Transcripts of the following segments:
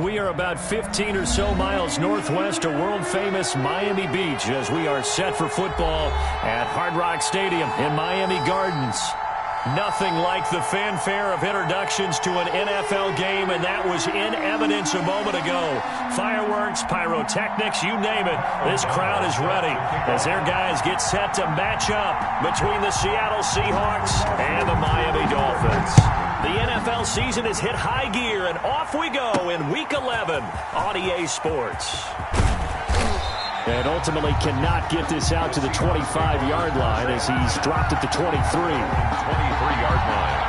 We are about 15 or so miles northwest of world-famous Miami Beach as we are set for football at Hard Rock Stadium in Miami Gardens. Nothing like the fanfare of introductions to an NFL game, and that was in evidence a moment ago. Fireworks, pyrotechnics, you name it. This crowd is ready as their guys get set to match up between the Seattle Seahawks and the Miami Dolphins. The NFL season has hit high gear, and off we go in Week 11 on EA Sports. And ultimately cannot get this out to the 25-yard line as he's dropped at the 23. 23-yard line.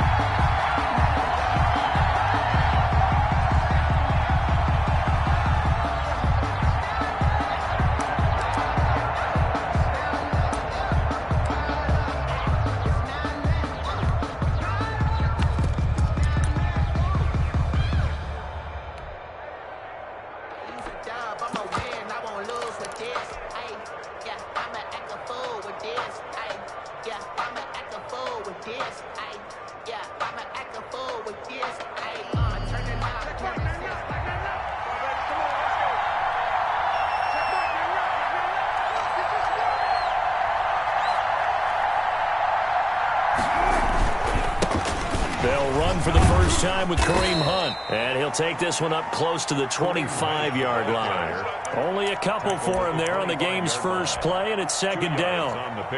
They'll run for the first time with Kareem Hunt, and he'll take this one up close to the 25-yard line. Only a couple for him there on the game's first play, and it's second down.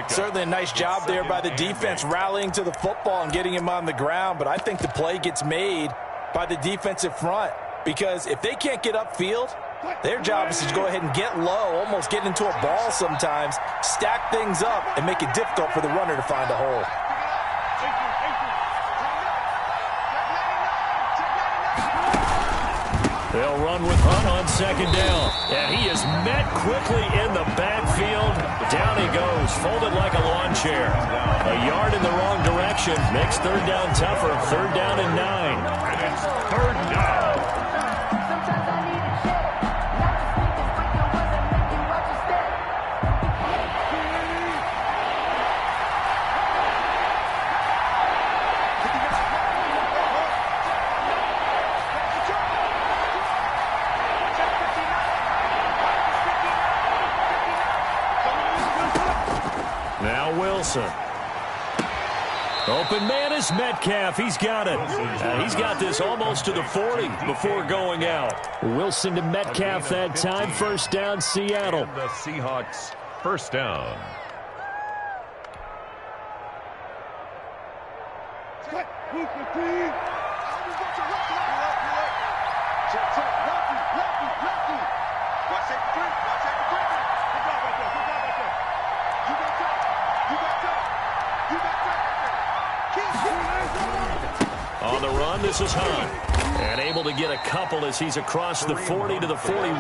Certainly a nice job there by the defense rallying to the football and getting him on the ground, but I think the play gets made by the defensive front because if they can't get upfield, their job is to go ahead and get low, almost get into a ball sometimes, stack things up, and make it difficult for the runner to find a hole. They'll run with Hunt on second down. And he is met quickly in the backfield. Down he goes, folded like a lawn chair. A yard in the wrong direction. Makes third down tougher. Third down and 9. And it's third down. Open man is Metcalf. He's got it. He's got this almost to the 40 before going out. Wilson to Metcalf that time. First down, Seattle. And the Seahawks first down. On the run, this is Hunt. And able to get a couple as he's across the 40 to the 41.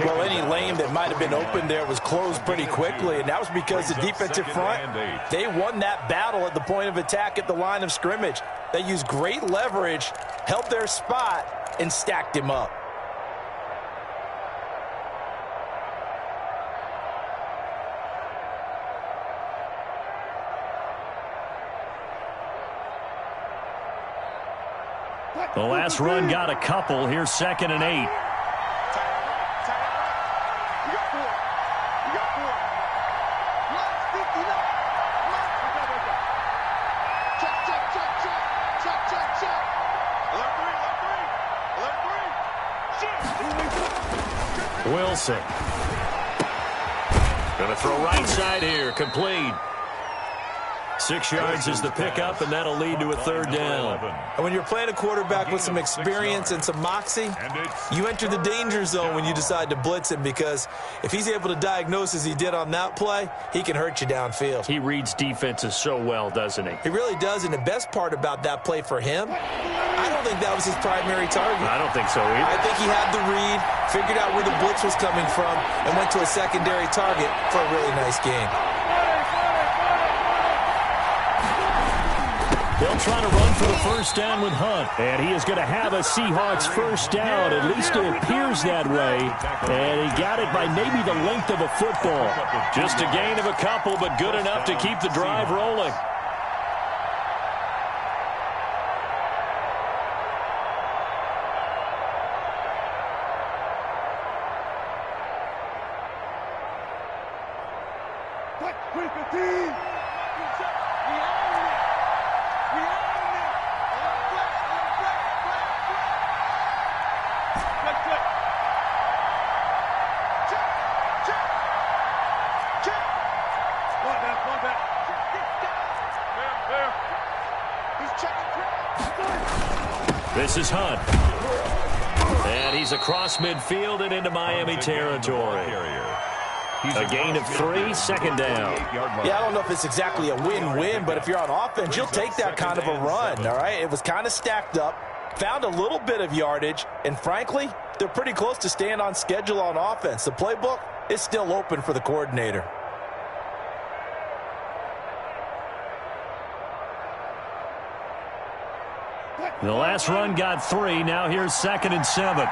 Well, any lane that might have been open there was closed pretty quickly, and that was because the defensive front, they won that battle at the point of attack at the line of scrimmage. They used great leverage, held their spot, and stacked him up. The last run got a couple. Here's second and 8. Wilson. Going to throw right side here. Complete. 6 yards is the pickup, and that'll lead to a third down. And when you're playing a quarterback with some experience and some moxie, you enter the danger zone when you decide to blitz him because if he's able to diagnose as he did on that play, he can hurt you downfield. He reads defenses so well, doesn't he? He really does, and the best part about that play for him, I don't think that was his primary target. I don't think so either. I think he had the read, figured out where the blitz was coming from, and went to a secondary target for a really nice game. They'll try to run for the first down with Hunt. And he is going to have a Seahawks first down. At least it appears that way. And he got it by maybe the length of a football. Just a gain of a couple, but good enough to keep the drive rolling. This is Hunt. And he's across midfield and into Miami territory. A gain of 3, second down. Yeah, I don't know if it's exactly a win-win, but if you're on offense, you'll take that kind of a run, all right? It was kind of stacked up, found a little bit of yardage, and frankly, they're pretty close to staying on schedule on offense. The playbook is still open for the coordinator. The last run got 3. Now here's 2nd and 7.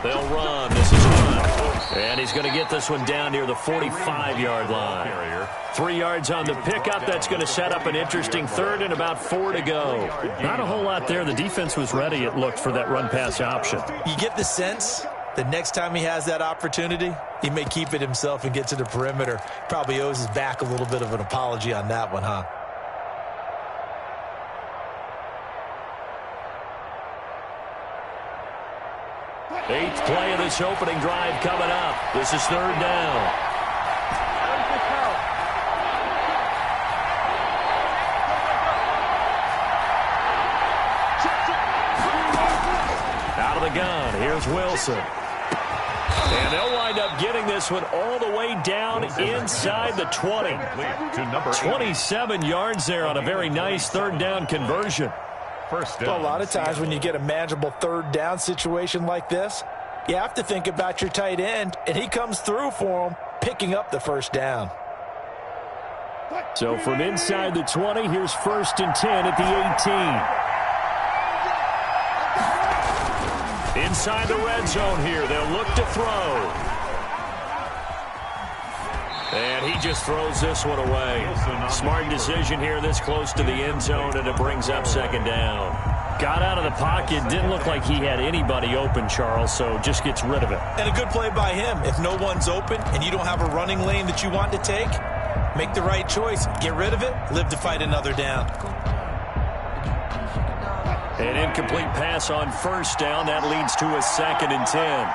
They'll run. This is Hunt. And he's going to get this one down near the 45-yard line. 3 yards on the pickup. That's going to set up an interesting 3rd and about 4 to go. Not a whole lot there. The defense was ready, it looked, for that run-pass option. You get the sense that next time he has that opportunity, he may keep it himself and get to the perimeter. Probably owes his back a little bit of an apology on that one, huh? Eighth play of this opening drive coming up. This is 3rd down. Out of the gun, here's Wilson. And they'll wind up getting this one all the way down inside the 20. 27 yards there on a very nice 3rd down conversion. Well, a lot of times when you get a manageable 3rd down situation like this, you have to think about your tight end, and he comes through for him, picking up the 1st down. So from inside the 20, here's 1st and 10 at the 18. Inside the red zone here, they'll look to throw. And he just throws this one away. Smart decision here this close to the end zone, and it brings up 2nd down. Got out of the pocket, didn't look like he had anybody open, Charles, so just gets rid of it. And a good play by him. If no one's open and you don't have a running lane that you want to take, make the right choice. Get rid of it, live to fight another down. An incomplete pass on 1st down. That leads to a 2nd and 10.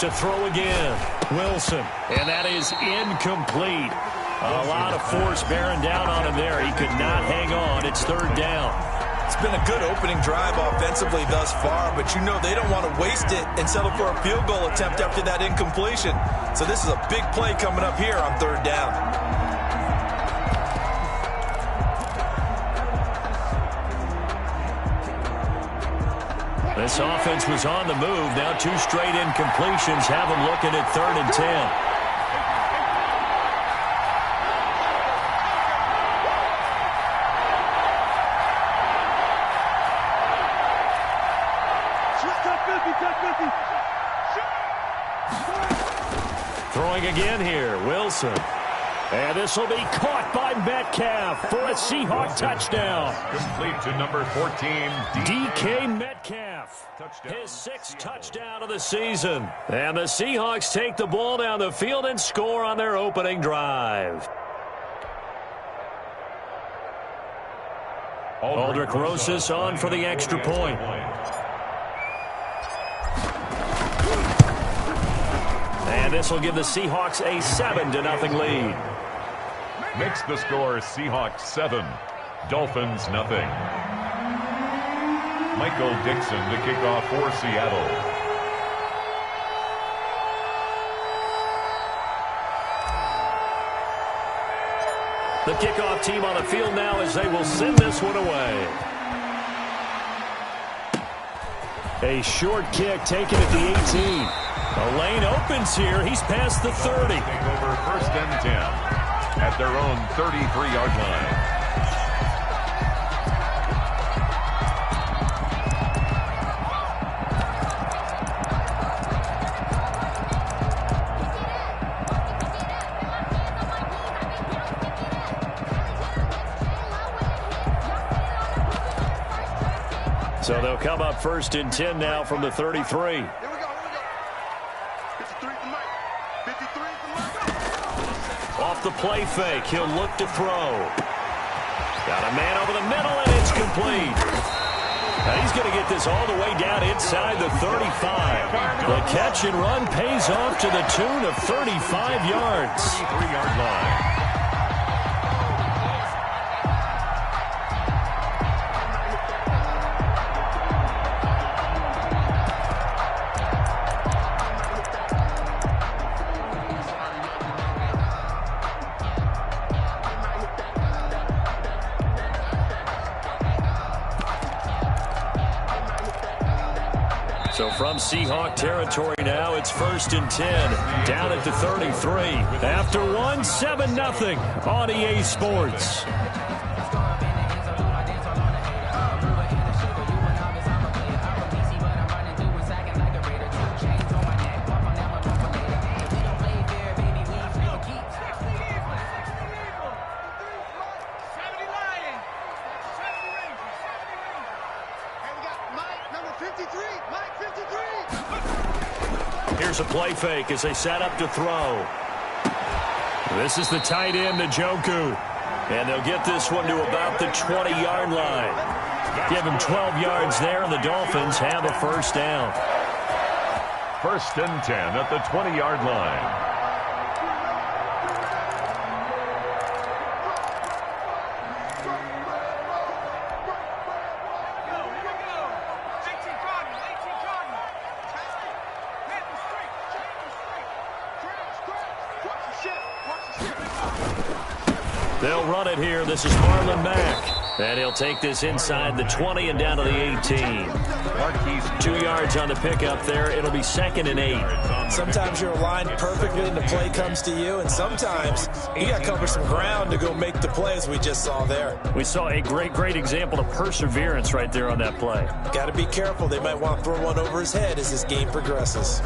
To throw again, Wilson, and that is incomplete. A lot of force bearing down on him there. He could not hang on. It's 3rd down. It's been a good opening drive offensively thus far, but you know they don't want to waste it and settle for a field goal attempt after that incompletion. So this is a big play coming up here on 3rd down. This offense was on the move. Now 2 straight incompletions have them looking at 3rd and 10. Throwing again here, Wilson. And this will be caught by Metcalf for a Seahawk touchdown. Complete to number 14, DK Metcalf. His 6th touchdown of the season. And the Seahawks take the ball down the field and score on their opening drive. Aldrich Rosas on for the extra point. And this will give the Seahawks a 7-0 lead. Makes the score Seahawks 7, Dolphins nothing. Michael Dixon to kick off for Seattle. The kickoff team on the field now as they will send this one away. A short kick taken at the 18. A lane opens here. He's past the 30. Take over 1st and 10 at their own 33-yard line. So they'll come up 1st and 10 now from the 33. Off the play fake, he'll look to throw. Got a man over the middle, and it's complete. Now he's going to get this all the way down inside the 35. The catch and run pays off to the tune of 35 yards. 33-yard line. So from Seahawk territory now, it's 1st and 10, down at the 33. After 7-0 on EA Sports. Here's a play fake as they set up to throw. This is the tight end, Njoku. And they'll get this one to about the 20-yard line. Give him 12 yards there, and the Dolphins have a first down. 1st and 10 at the 20-yard line. They'll run it here. This is Marlon Mack. And he'll take this inside the 20 and down to the 18. Marquise 2 yards on the pickup there. It'll be 2nd and 8. Sometimes you're aligned perfectly and the play comes to you, and sometimes you got to cover some ground to go make the play, as we just saw there. We saw a great example of perseverance right there on that play. Got to be careful. They might want to throw one over his head as this game progresses.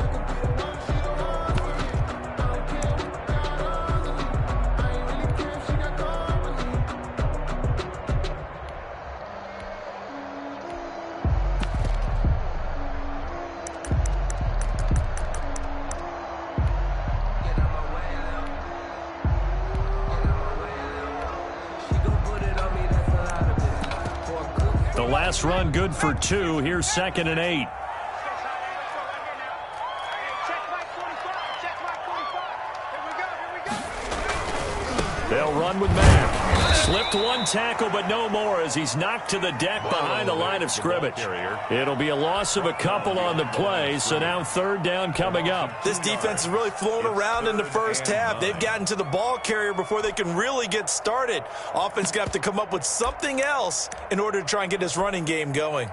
Last run good for 2. Here's 2nd and 8. They'll run with Mack. Slipped one tackle, but no more as he's knocked to the deck behind the line of scrimmage. It'll be a loss of a couple on the play, so now 3rd down coming up. This defense is really flown around in the first half. They've gotten to the ball carrier before they can really get started. Offense going to have to come up with something else in order to try and get this running game going.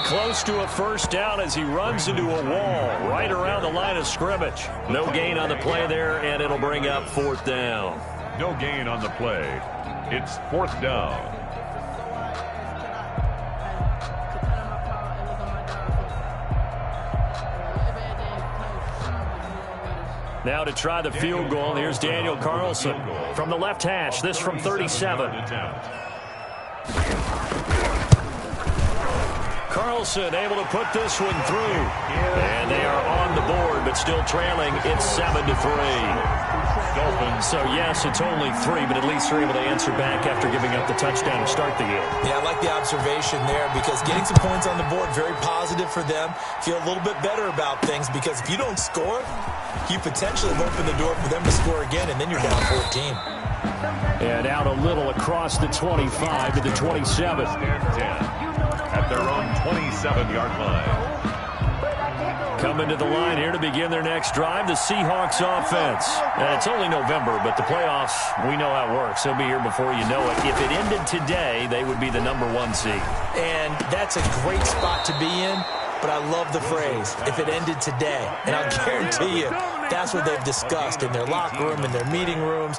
Close to a first down as he runs into a wall right around the line of scrimmage. No gain on the play there, and it'll bring up 4th down. No gain on the play. It's 4th down. Now to try the field goal, here's Daniel Carlson from the left hash. This from 37. Carlson able to put this one through. And they are on the board, but still trailing. It's 7-3. Dolphins. So, yes, it's only 3, but at least they're able to answer back after giving up the touchdown to start the game. Yeah, I like the observation there because getting some points on the board, very positive for them. Feel a little bit better about things because if you don't score, you potentially have opened the door for them to score again, and then you're down 14. And out a little across the 25 to the 27. At their own 27-yard line. Coming to the line here to begin their next drive, the Seahawks offense. And it's only November, but the playoffs, we know how it works. They'll be here before you know it. If it ended today, they would be the #1 seed. And that's a great spot to be in but I love the phrase, if it ended today. And I'll guarantee you, that's what they've discussed in their locker room, in their meeting rooms.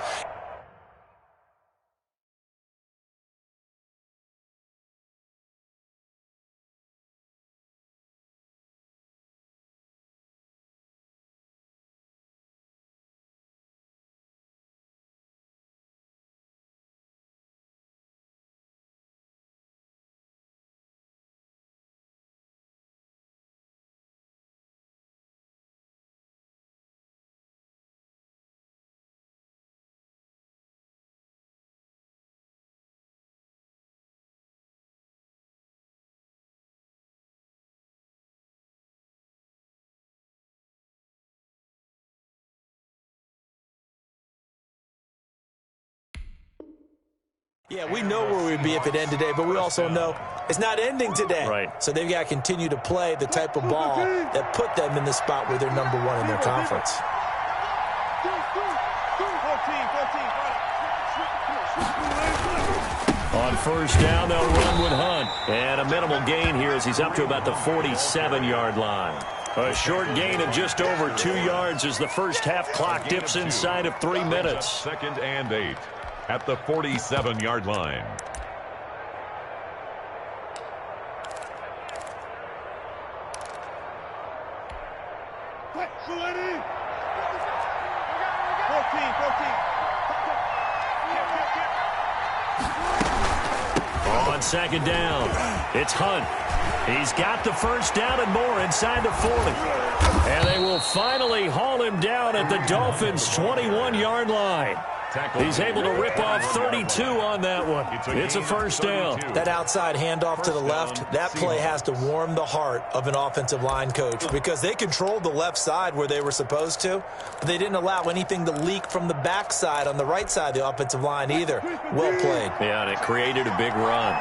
Yeah, we know where we'd be if it ended today, but we also know it's not ending today. Right. So they've got to continue to play the type of ball that put them in the spot where they're number one in their conference. On first down, they'll run with Hunt. And a minimal gain here as he's up to about the 47-yard line. A short gain of just over 2 yards as the first half clock dips inside of 3 minutes. Second and 8 at the 47-yard line. On second down, it's Hunt. He's got the first down and more inside the 40. And they will finally haul him down at the Dolphins' 21-yard line. He's able to rip off 32 on that one. It's a first down. That outside handoff to the left, that play has to warm the heart of an offensive line coach because they controlled the left side where they were supposed to, but they didn't allow anything to leak from the backside on the right side of the offensive line either. Well played. Yeah, and it created a big run.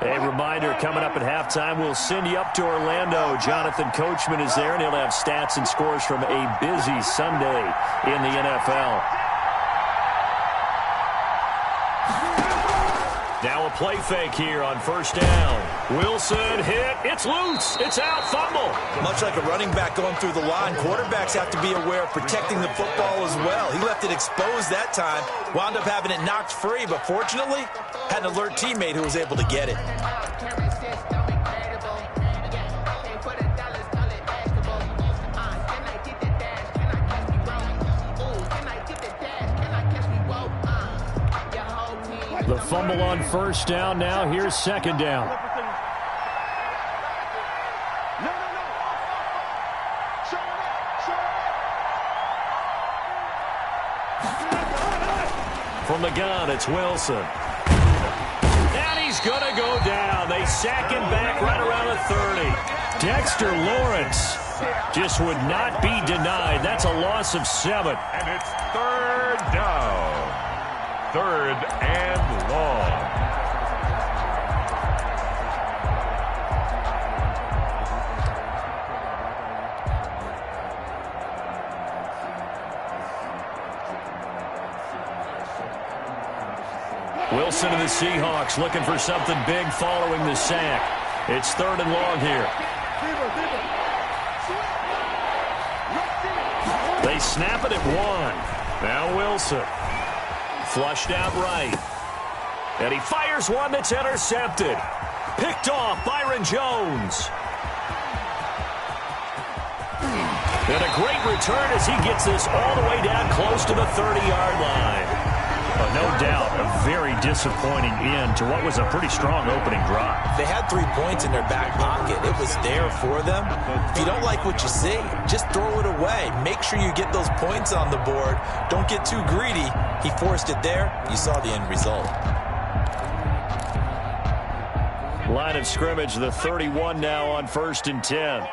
A reminder, coming up at halftime, we'll send you up to Orlando. Jonathan Coachman is there, and he'll have stats and scores from a busy Sunday in the NFL. Now a play fake here on first down. Wilson hit. It's loose. It's out. Fumble. Much like a running back going through the line, quarterbacks have to be aware of protecting the football as well. He left it exposed that time, wound up having it knocked free, but fortunately, had an alert teammate who was able to get it. The fumble on first down. Now here's second down. From the gun, it's Wilson. And he's going to go down. They sack him back right around the 30. Dexter Lawrence just would not be denied. That's a loss of 7. And it's third down. Third and long. Wilson and the Seahawks looking for something big following the sack. It's third and long here. They snap it at 1. Now Wilson. Flushed out right. And he fires one that's intercepted. Picked off Byron Jones. And a great return as he gets this all the way down close to the 30-yard line. But no doubt, a very disappointing end to what was a pretty strong opening drive. They had 3 points in their back pocket. It was there for them. If you don't like what you see, just throw it away. Make sure you get those points on the board. Don't get too greedy. He forced it there. You saw the end result. Line of scrimmage, the 31 now on first and 10.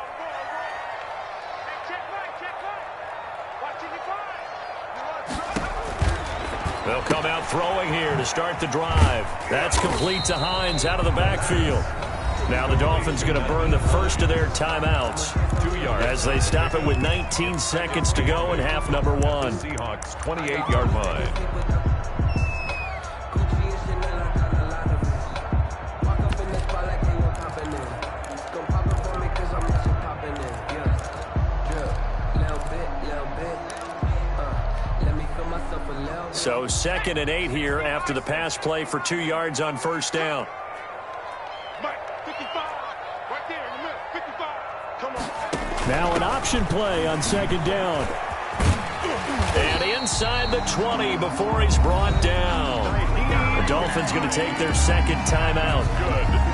They'll come out throwing here to start the drive. That's complete to Hines out of the backfield. Now the Dolphins going to burn the first of their timeouts 2 yards. as they stop it with 19 seconds to go in half number 1. Seahawks 28-yard line. So 2nd and 8 here after the pass play for 2 yards on first down. Now an option play on 2nd down. And inside the 20 before he's brought down. The Dolphins going to take their 2nd timeout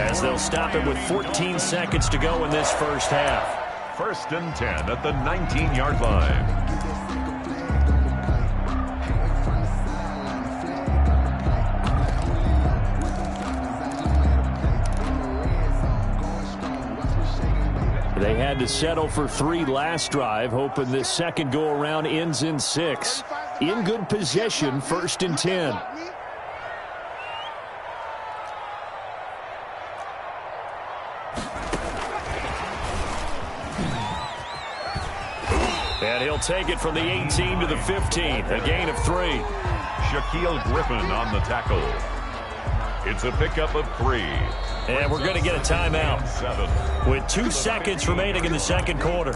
as they'll stop it with 14 seconds to go in this first half. 1st and 10 at the 19-yard line. They had to settle for 3 last drive, hoping this second go-around ends in 6. In good possession, 1st and 10. And he'll take it from the 18 to the 15, a gain of 3. Shaquille Griffin on the tackle. It's a pickup of 3. And we're going to get a timeout 7. with 2 seconds remaining in the second quarter.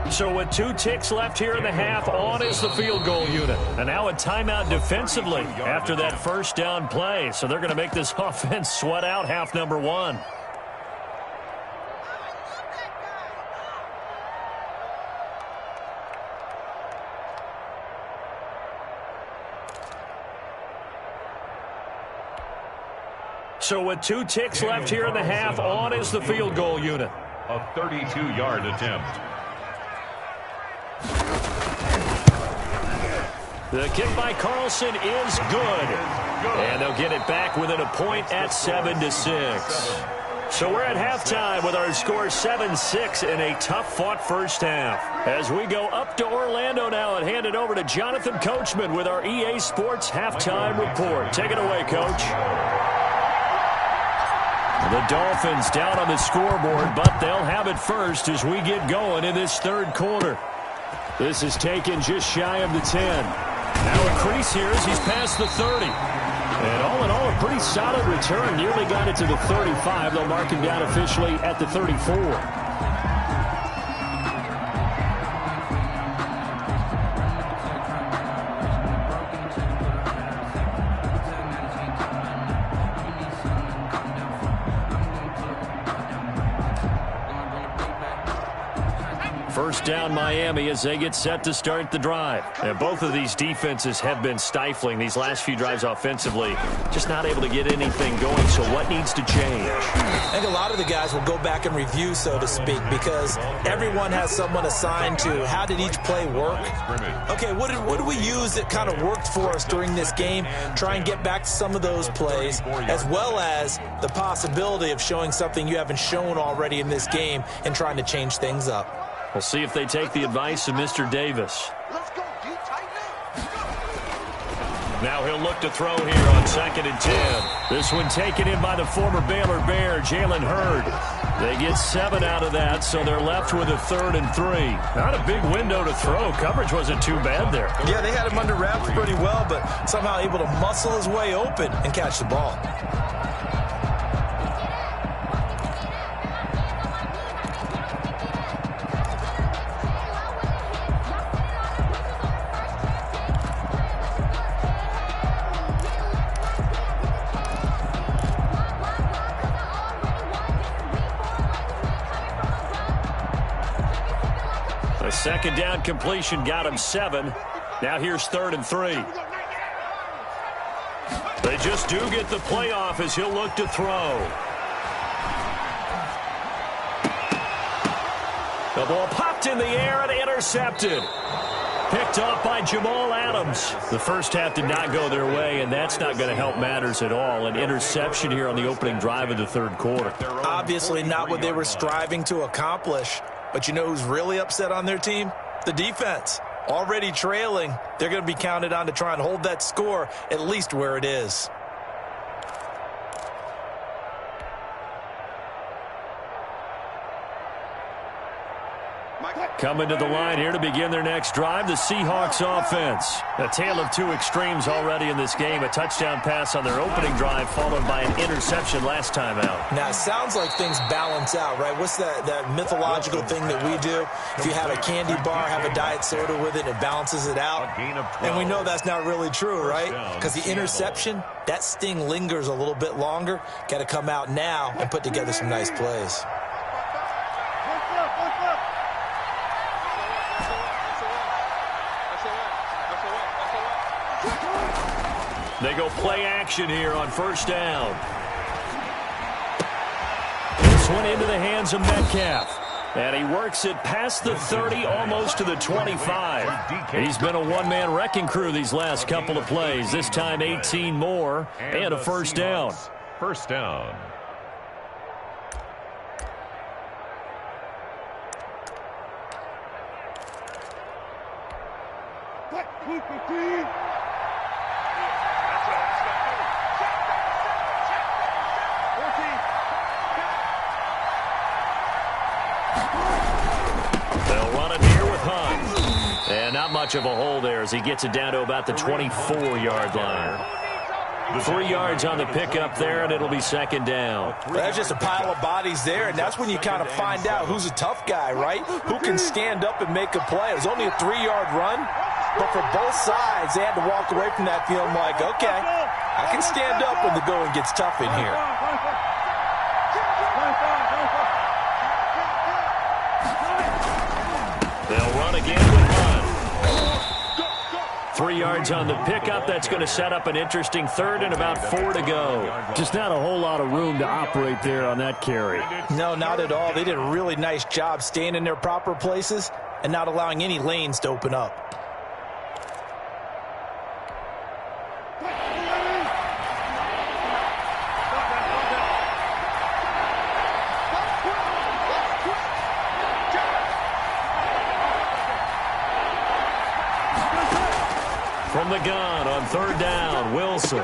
So with 2 ticks left here in the half, on is the field goal unit. And now a timeout defensively after that first down play. So they're going to make this offense sweat out half number 1. So with 2 ticks left here in the half, on is the field goal unit. A 32-yard attempt. The kick by Carlson is good. And they'll get it back within a point at 7-6. So we're at halftime with our score 7-6 in a tough-fought first half. As we go up to Orlando now and hand it over to Jonathan Coachman with our EA Sports Halftime Report. Take it away, Coach. The Dolphins down on the scoreboard, but they'll have it first as we get going in this third quarter. This is taken just shy of the 10. Now a crease here as he's past the 30. And all in all, a pretty solid return. Nearly got it to the 35. They'll mark him down officially at the 34. First down Miami as they get set to start the drive. And both of these defenses have been stifling these last few drives offensively. Just not able to get anything going, so what needs to change? I think a lot of the guys will go back and review, so to speak, because everyone has someone assigned to how did each play work. Okay, what did we use that kind of worked for us during this game? Try and get back to some of those plays, as well as the possibility of showing something you haven't shown already in this game and trying to change things up. We'll see if they take the advice of Mr. Davis. Now he'll look to throw here on 2nd and 10. This one taken in by the former Baylor Bear, Jalen Hurd. They get 7 out of that, so they're left with a 3rd and 3. Not a big window to throw. Coverage wasn't too bad there. Yeah, they had him under wraps pretty well, but somehow able to muscle his way open and catch the ball. A 2nd down completion got him 7. Now here's 3rd and 3. They just do get the playoff as he'll look to throw. The ball popped in the air and intercepted. Picked off by Jamal Adams. The first half did not go their way, and that's not going to help matters at all. An interception here on the opening drive of the third quarter. Obviously not what they were striving to accomplish. But you know who's really upset on their team? The defense. Already trailing, they're going to be counted on to try and hold that score at least where it is. Coming to the line here to begin their next drive, the Seahawks offense. A tale of two extremes already in this game. A touchdown pass on their opening drive followed by an interception last time out. Now, it sounds like things balance out, right? What's that mythological thing that we do? If you have a candy bar, have a diet soda with it, it balances it out. And we know that's not really true, right? Because the interception, that sting lingers a little bit longer. Got to come out now and put together some nice plays. They go play action here on first down. This one into the hands of Metcalf. And he works it past the 30, almost to the 25. He's been a one-man wrecking crew these last couple of plays. This time 18 more and a first down. First down. Not much of a hole there as he gets it down to about the 24-yard line. 3 yards on the pickup there, and it'll be second down. Well, that's just a pile of bodies there, and that's when you kind of find out who's a tough guy, right? Who can stand up and make a play. It was only a 3-yard run, but for both sides, they had to walk away from that feeling like, okay, I can stand up when the going gets tough in here. They'll run again with Hunt. 3 yards on the pickup. That's going to set up an interesting third and about 4 to go. Just not a whole lot of room to operate there on that carry. No, not at all. They did a really nice job staying in their proper places and not allowing any lanes to open up. From the gun on third down, Wilson.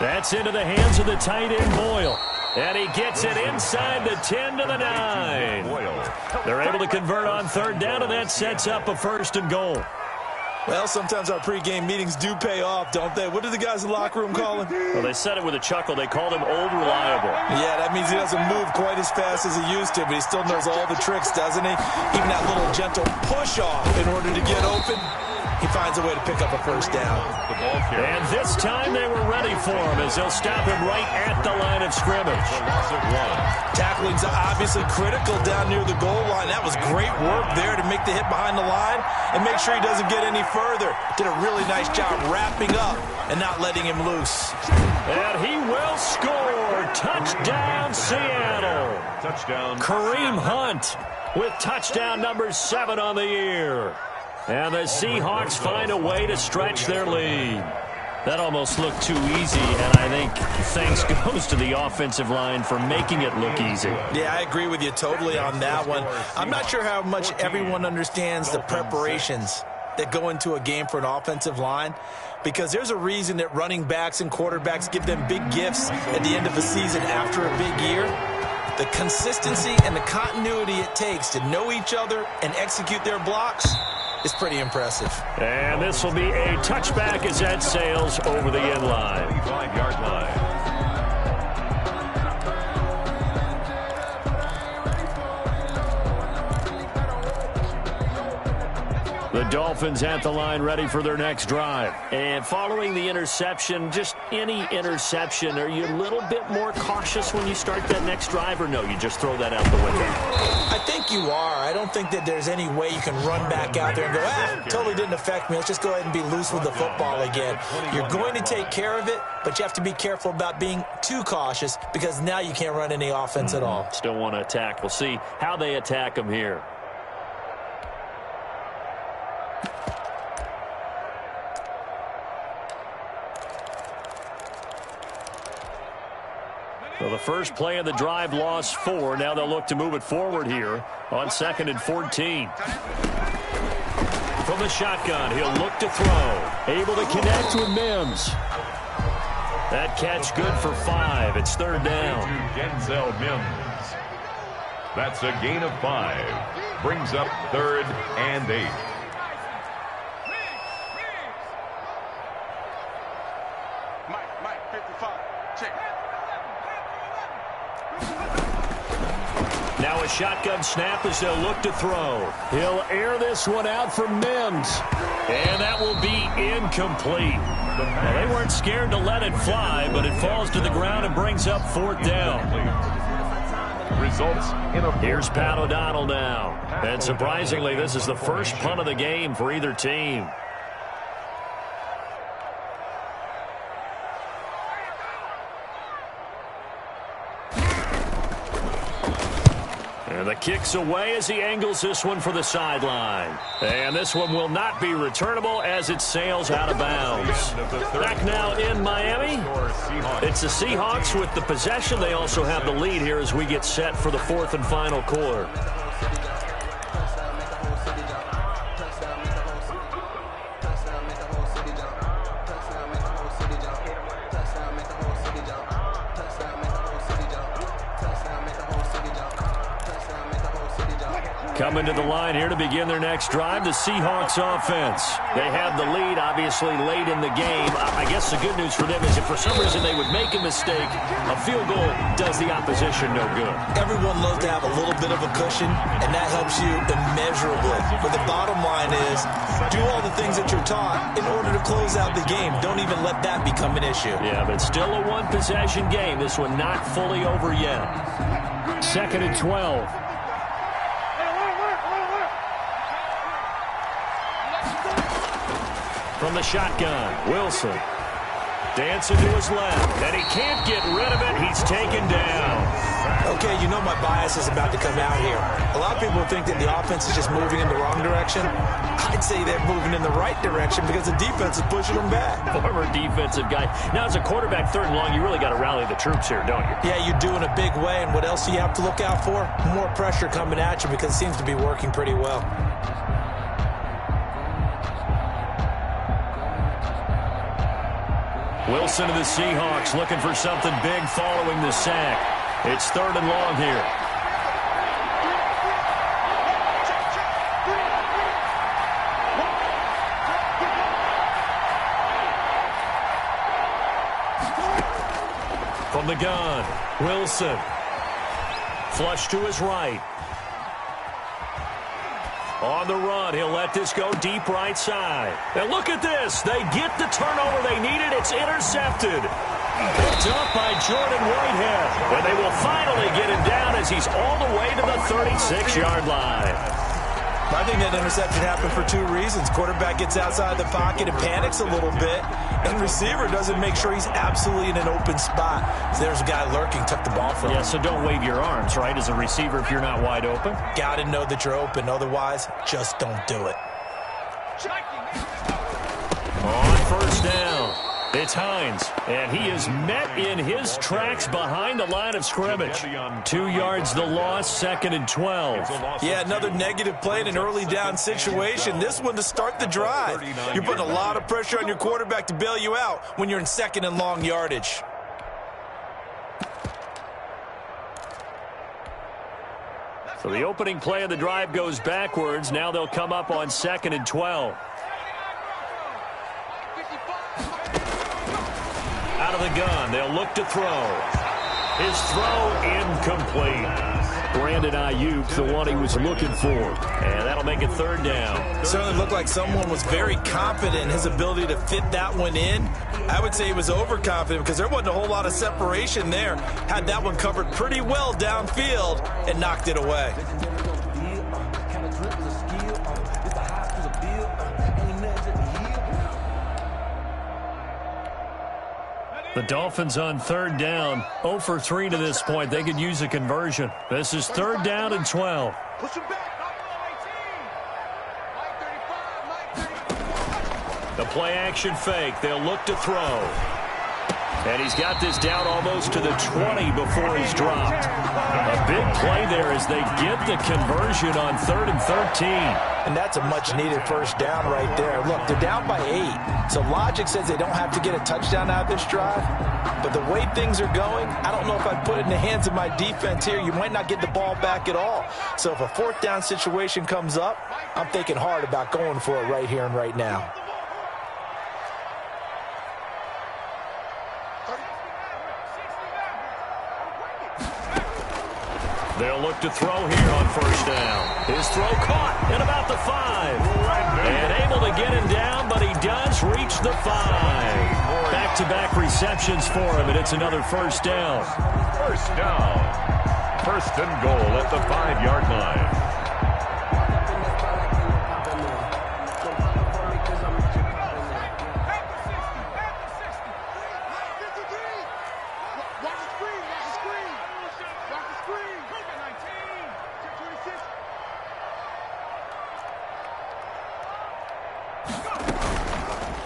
That's into the hands of the tight end, Boyle. And he gets it inside the 10 to the 9. They're able to convert on third down, and that sets up a first and goal. Well, sometimes our pregame meetings do pay off, don't they? What do the guys in the locker room call him? Well, they said it with a chuckle. They called him Old Reliable. Yeah, that means he doesn't move quite as fast as he used to, but he still knows all the tricks, doesn't he? Even that little gentle push-off in order to get open. He finds a way to pick up a first down. And this time they were ready for him as they'll stop him right at the line of scrimmage. Tackling's obviously critical down near the goal line. That was great work there to make the hit behind the line and make sure he doesn't get any further. Did a really nice job wrapping up and not letting him loose. And he will score. Touchdown, Seattle. Touchdown. Kareem Hunt with touchdown number 7 on the year. And the Seahawks find a way to stretch their lead. That almost looked too easy, and I think thanks goes to the offensive line for making it look easy. Yeah, I agree with you totally on that one. I'm not sure how much everyone understands the preparations that go into a game for an offensive line, because there's a reason that running backs and quarterbacks give them big gifts at the end of a season after a big year. The consistency and the continuity it takes to know each other and execute their blocks is pretty impressive. And this will be a touchback as that sails over the end line. 5-yard line. The Dolphins at the line ready for their next drive. And following the interception, just any interception, are you a little bit more cautious when you start that next drive, or no, you just throw that out the window? I think you are. I don't think that there's any way you can run back out there and go, totally didn't affect me. Let's just go ahead and be loose with the football again. You're going to take care of it, but you have to be careful about being too cautious because now you can't run any offense at all. Still want to attack. We'll see how they attack them here. the first play of the drive lost 4. Now they'll look to move it forward here on 2nd and 14. From the shotgun, he'll look to throw. Able to connect with Mims. That catch good for 5. It's 3rd down. Denzel Mims. That's a gain of 5. Brings up 3rd and 8. Now a shotgun snap as they'll look to throw. He'll air this one out for Mims. And that will be incomplete. Well, they weren't scared to let it fly, but it falls to the ground and brings up 4th down. Results in a... Here's Pat O'Donnell now. And surprisingly, this is the first punt of the game for either team. And the kick's away as he angles this one for the sideline. And this one will not be returnable as it sails out of bounds. Back now in Miami. It's the Seahawks with the possession. They also have the lead here as we get set for the 4th and final quarter. Coming to the line here to begin their next drive, the Seahawks offense. They have the lead, obviously, late in the game. I guess the good news for them is if for some reason they would make a mistake, a field goal does the opposition no good. Everyone loves to have a little bit of a cushion, and that helps you immeasurably. But the bottom line is, do all the things that you're taught in order to close out the game. Don't even let that become an issue. Yeah, but it's still a one-possession game. This one not fully over yet. 2nd and 12. From the shotgun, Wilson. Dancing to his left, and he can't get rid of it. He's taken down. Okay, you know my bias is about to come out here. A lot of people think that the offense is just moving in the wrong direction. I'd say they're moving in the right direction because the defense is pushing them back. Former defensive guy. Now, as a quarterback, 3rd and long, you really got to rally the troops here, don't you? Yeah, you do in a big way, and what else do you have to look out for? More pressure coming at you because it seems to be working pretty well. Wilson of the Seahawks looking for something big following the sack. It's 3rd and long here. From the gun, Wilson. Flush to his right. On the run, he'll let this go deep right side. And look at this. They get the turnover they needed. It's intercepted. Picked up by Jordan Whitehead. And they will finally get him down as he's all the way to the 36-yard line. I think that interception happened for 2 reasons. Quarterback gets outside the pocket and panics a little bit, and receiver doesn't make sure he's absolutely in an open spot. So there's a guy lurking, took the ball from him. Yeah, so don't wave your arms, right, as a receiver if you're not wide open. Got to know that you're open. Otherwise, just don't do it. On 1st down, it's Hines, and he is met in his tracks behind the line of scrimmage. 2 yards the loss, 2nd and 12. Yeah, another negative play in an early down situation. This one to start the drive. You're putting a lot of pressure on your quarterback to bail you out when you're in 2nd and long yardage. So the opening play of the drive goes backwards. Now they'll come up on 2nd and 12. Out of the gun, they'll look to throw. His throw incomplete. Brandon Ayuk, the one he was looking for. And that'll make it 3rd down. It certainly looked like someone was very confident in his ability to fit that one in. I would say he was overconfident because there wasn't a whole lot of separation there. Had that one covered pretty well downfield and knocked it away. The Dolphins on 3rd down, 0 for 3 to this point. They could use a conversion. This is 3rd down and 12. The play action fake. They'll look to throw. And he's got this down almost to the 20 before he's dropped. A big play there as they get the conversion on 3rd and 13. And that's a much-needed first down right there. Look, they're down by 8. So logic says they don't have to get a touchdown out of this drive. But the way things are going, I don't know if I'd put it in the hands of my defense here. You might not get the ball back at all. So if a 4th down situation comes up, I'm thinking hard about going for it right here and right now. They'll look to throw here on first down. His throw caught at about the 5. And able to get him down, but he does reach the 5. Back-to-back receptions for him, and it's another first down. First down. First and goal at the 5-yard line.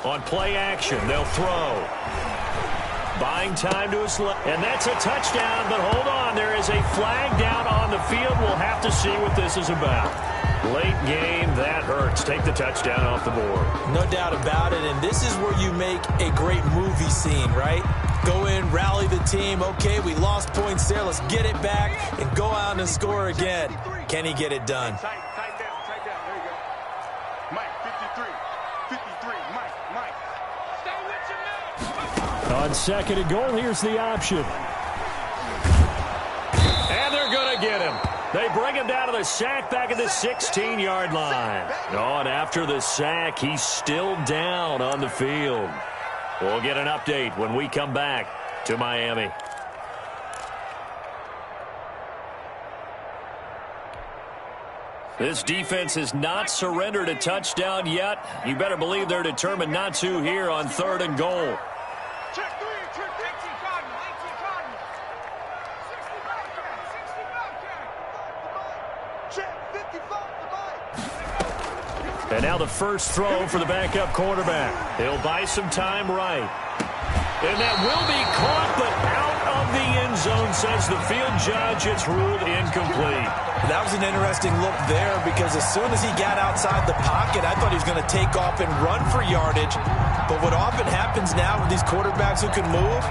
On play action, they'll throw. Buying time to his left. And that's a touchdown, but hold on. There is a flag down on the field. We'll have to see what this is about. Late game, that hurts. Take the touchdown off the board. No doubt about it, and this is where you make a great movie scene, right? Go in, rally the team. Okay, we lost points there. Let's get it back and go out and score again. Can he get it done? Tight down. There you go. Mike, 53. 53. Mike. Stay with your man. On 2nd and goal, here's the option. And they're going to get him. They bring him down to the sack back at the 16-yard line. Oh, and after the sack, he's still down on the field. We'll get an update when we come back to Miami. This defense has not surrendered a touchdown yet. You better believe they're determined not to here on 3rd and goal. Check 3. Check 18 Cardinal. 18 Cardinal. 65. Check 55. And now the first throw for the backup quarterback. He'll buy some time right. And that will be caught, but out of the end zone, says the field judge. It's ruled incomplete. That was an interesting look there because as soon as he got outside the pocket, I thought he was going to take off and run for yardage. But what often happens now with these quarterbacks who can move,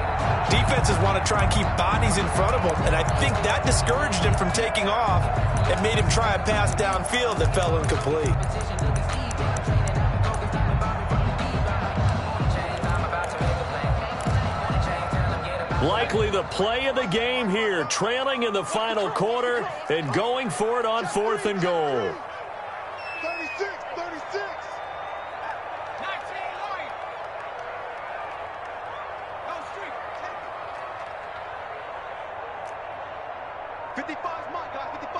defenses want to try and keep bodies in front of them. And I think that discouraged him from taking off and made him try a pass downfield that fell incomplete. Likely the play of the game here, trailing in the final quarter and going for it on 4th and goal. 36. 19 Lloyd. Go street. 55 is mine, guys. 55. I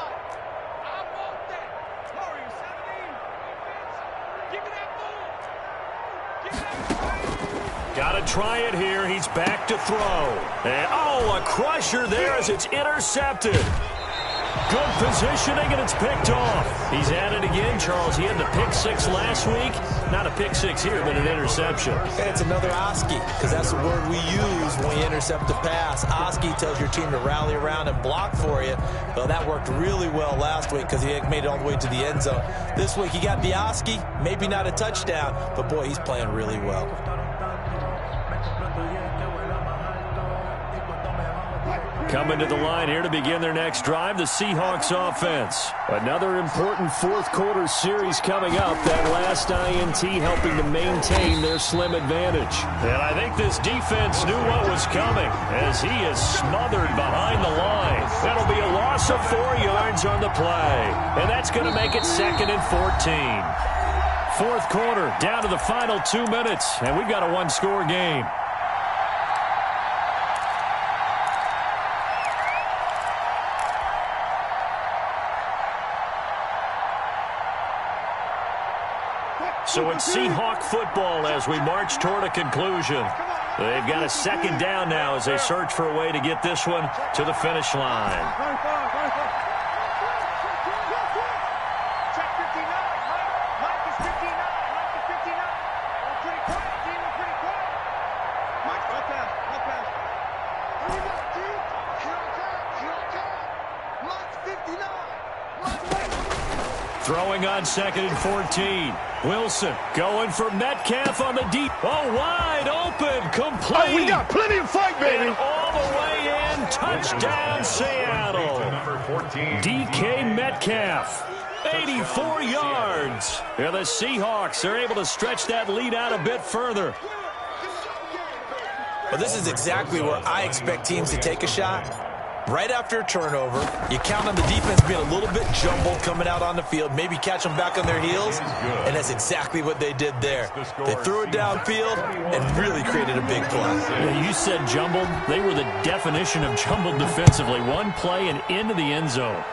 want that. Warrior 17. Give me that ball. Give me that ball. Got to try it here. He's back to throw. And, a crusher there as it's intercepted. Good positioning, and it's picked off. He's at it again, Charles. He had the pick 6 last week. Not a pick 6 here, but an interception. And it's another Oski, because that's the word we use when we intercept a pass. Oski tells your team to rally around and block for you. Well, that worked really well last week because he made it all the way to the end zone. This week, he got the Oski, maybe not a touchdown, but, boy, he's playing really well. Coming to the line here to begin their next drive, the Seahawks offense. Another important 4th quarter series coming up. That last INT helping to maintain their slim advantage. And I think this defense knew what was coming as he is smothered behind the line. That'll be a loss of 4 yards on the play. And that's going to make it 2nd and 14. 4th quarter, down to the final 2 minutes, and we've got a one-score game. So it's Seahawk football as we march toward a conclusion. They've got a 2nd down now as they search for a way to get this one to the finish line. Check 59. Mike is 59. Mike is 59. Oh, pretty quiet, team. Pretty quiet. Mike, no pass. Throwing on 2nd and 14. Wilson going for Metcalf on the deep. Oh, wide open, complete. Oh, we got plenty of fight, baby. And all the way in, touchdown Seattle. DK Metcalf, 84 yards. Yeah, the Seahawks are able to stretch that lead out a bit further. Well, this is exactly where I expect teams to take a shot. Right after a turnover, you count on the defense being a little bit jumbled coming out on the field, maybe catch them back on their heels, and that's exactly what they did there. They threw it downfield and really created a big play. Yeah, you said jumbled. They were the definition of jumbled defensively. One play and into the end zone.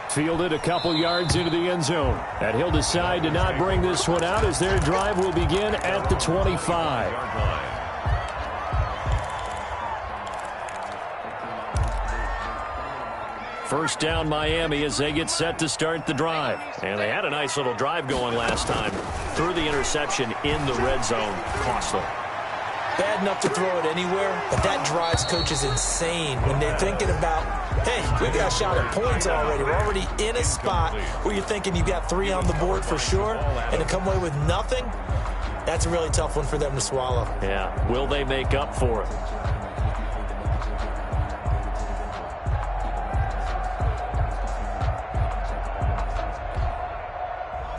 Fielded a couple yards into the end zone. And he'll decide to not bring this one out as their drive will begin at the 25. First down Miami as they get set to start the drive. And they had a nice little drive going last time. Threw the interception in the red zone. Costly. Bad enough to throw it anywhere, but that drives coaches insane when they're thinking about, hey, we've got a shot at points already. We're already in a spot where you're thinking you've got 3 on the board for sure, and to come away with nothing, that's a really tough one for them to swallow. Yeah, will they make up for it?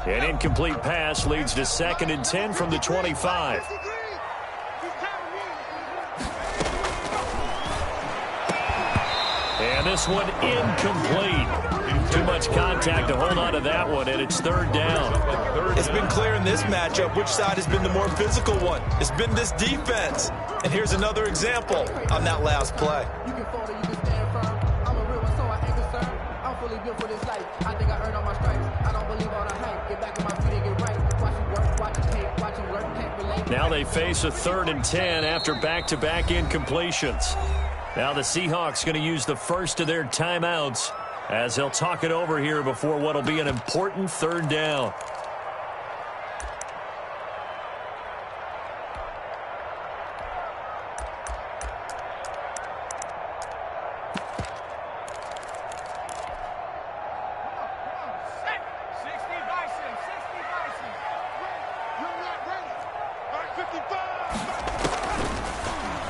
An incomplete pass leads to 2nd and 10 from the 25. And this one incomplete. Too much contact to hold on to that one, and it's 3rd down. It's been clear in this matchup which side has been the more physical one. It's been this defense. And here's another example on that last play. You can fold it, you can stand firm. I'm a real one, so I ain't concerned. I'm fully built for this life. I think I earned all my stripes. I don't believe all the hype. Get back on my feet and get right. Watch it work, watch it tape, watch it work, can't relate. Now they face a 3rd and 10 after back-to-back incompletions. Now the Seahawks going to use the first of their timeouts as they'll talk it over here before what will be an important 3rd down.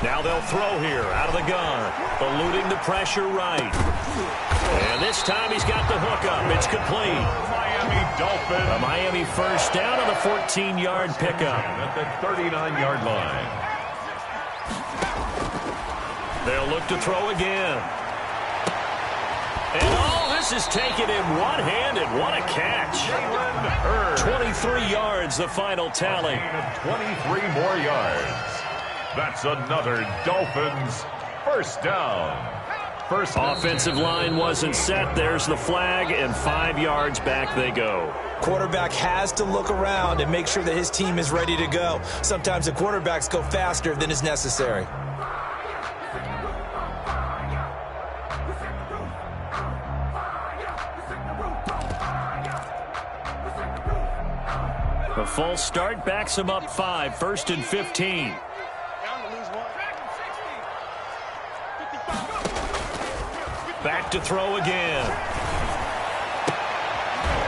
Now they'll throw here out of the gun, eluding the pressure right. And this time he's got the hook up. It's complete. Miami Dolphins. A Miami first down on the 14-yard pickup. At the 39-yard line. They'll look to throw again. And oh, this is taken in one-handed. What a catch. 23 yards, the final tally. 23 more yards. That's another Dolphins first down. Offensive line wasn't set. There's the flag, and 5 yards back they go. Quarterback has to look around and make sure that his team is ready to go. Sometimes the quarterbacks go faster than is necessary. The false start backs him up 5, 1st and 15. Back to throw again.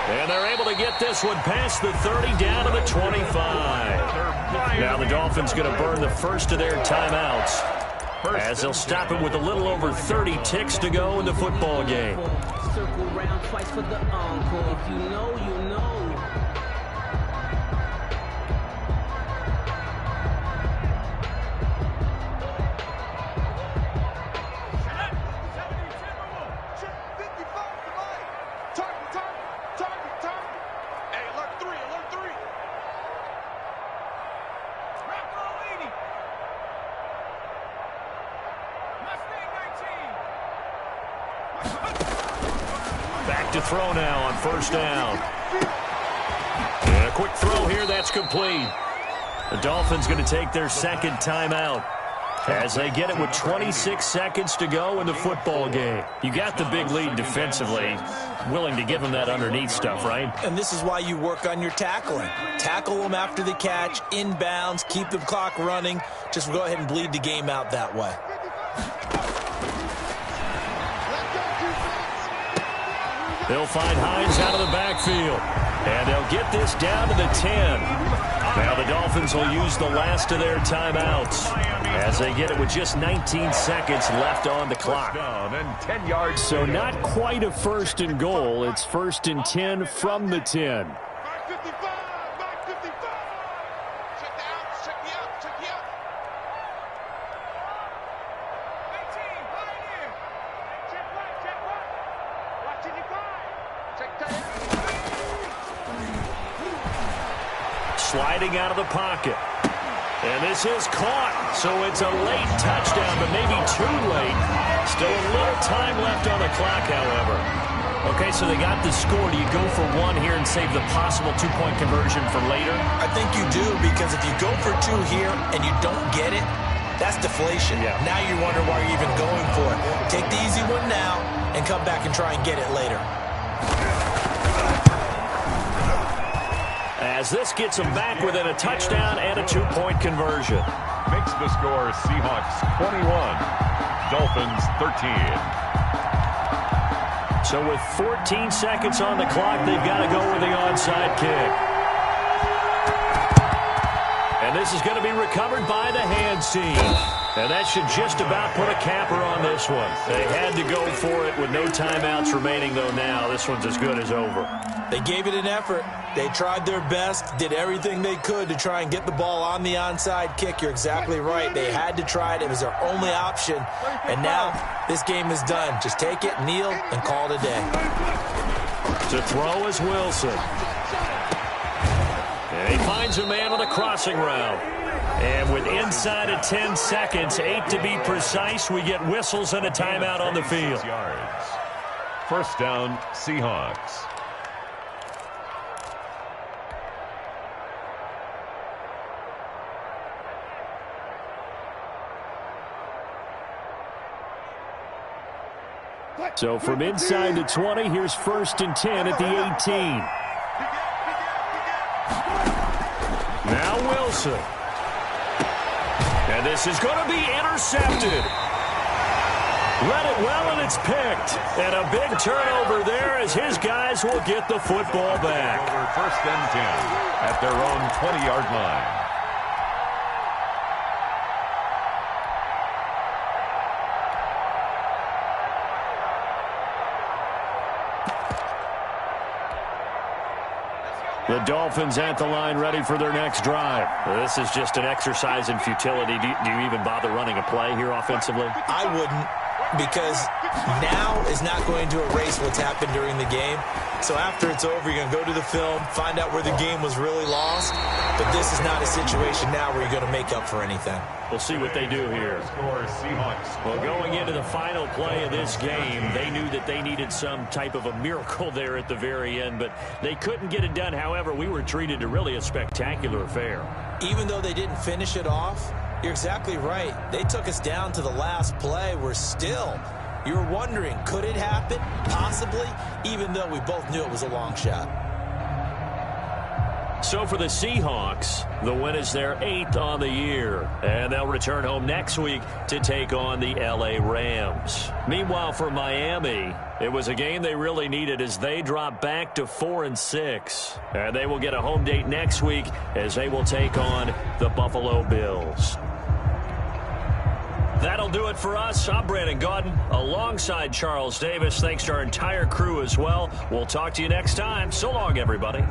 And they're able to get this one past the 30 down to the 25. Now the Dolphins going to burn the first of their timeouts as they'll stop it with a little over 30 ticks to go in the football game. Circle round twice for the encore. If you know, you know. Back to throw now on first down. And a quick throw here, that's complete. The Dolphins going to take their second timeout as they get it with 26 seconds to go in the football game. You got the big lead defensively. Willing to give them that underneath stuff, right? And this is why you work on your tackling. Tackle them after the catch, inbounds, keep the clock running. Just go ahead and bleed the game out that way. They'll find Hines out of the backfield. And they'll get this down to the 10. Now the Dolphins will use the last of their timeouts as they get it with just 19 seconds left on the clock. And 10 yards. So not quite a 1st and goal. It's 1st and 10 from the 10. Back 55, back 55. Check the out, check the out, check the out. 19, right in. Check right, check right. Watching you five. Check that. Sliding out of the pocket. And this is caught. So it's a late touchdown, but maybe too late. Still a little time left on the clock, however. Okay, so they got the score. Do you go for one here and save the possible 2-point conversion for later? I think you do, because if you go for 2 here and you don't get it, that's deflation. Yeah. Now you wonder why you're even going for it. Take the easy one now and come back and try and get it later. As this gets them back within a touchdown and a 2-point conversion. Makes the score Seahawks 21, Dolphins 13. So with 14 seconds on the clock, they've got to go with the onside kick. And this is going to be recovered by the hands team. And that should just about put a capper on this one. They had to go for it with no timeouts remaining, though now. This one's as good as over. They gave it an effort. They tried their best, did everything they could to try and get the ball on the onside kick. You're exactly right. They had to try it. It was their only option. And now this game is done. Just take it, kneel, and call it a day. To throw is Wilson. And he finds a man on the crossing route. And with inside of 10 seconds, 8 to be precise, we get whistles and a timeout on the field. Yards. First down, Seahawks. So from inside the 20, here's 1st and 10 at the 18. Now Wilson. And this is going to be intercepted. Read it well, and it's picked. And a big turnover there as his guys will get the football back. Over 1st and 10 at their own 20-yard line. The Dolphins at the line ready for their next drive. This is just an exercise in futility. Do you even bother running a play here offensively? I wouldn't, because now is not going to erase what's happened during the game. So after it's over, you're going to go to the film, find out where the game was really lost. But this is not a situation now where you're going to make up for anything. We'll see what they do here. Well, going into the final play of this game, they knew that they needed some type of a miracle there at the very end, but they couldn't get it done. However, we were treated to really a spectacular affair. Even though they didn't finish it off, you're exactly right. They took us down to the last play. We're still, you're wondering, could it happen? Possibly, even though we both knew it was a long shot. So for the Seahawks, the win is their 8th on the year, and they'll return home next week to take on the LA Rams. Meanwhile, for Miami, it was a game they really needed as they drop back to 4-6, and they will get a home date next week as they will take on the Buffalo Bills. That'll do it for us. I'm Brandon Gaudin alongside Charles Davis. Thanks to our entire crew as well. We'll talk to you next time. So long, everybody.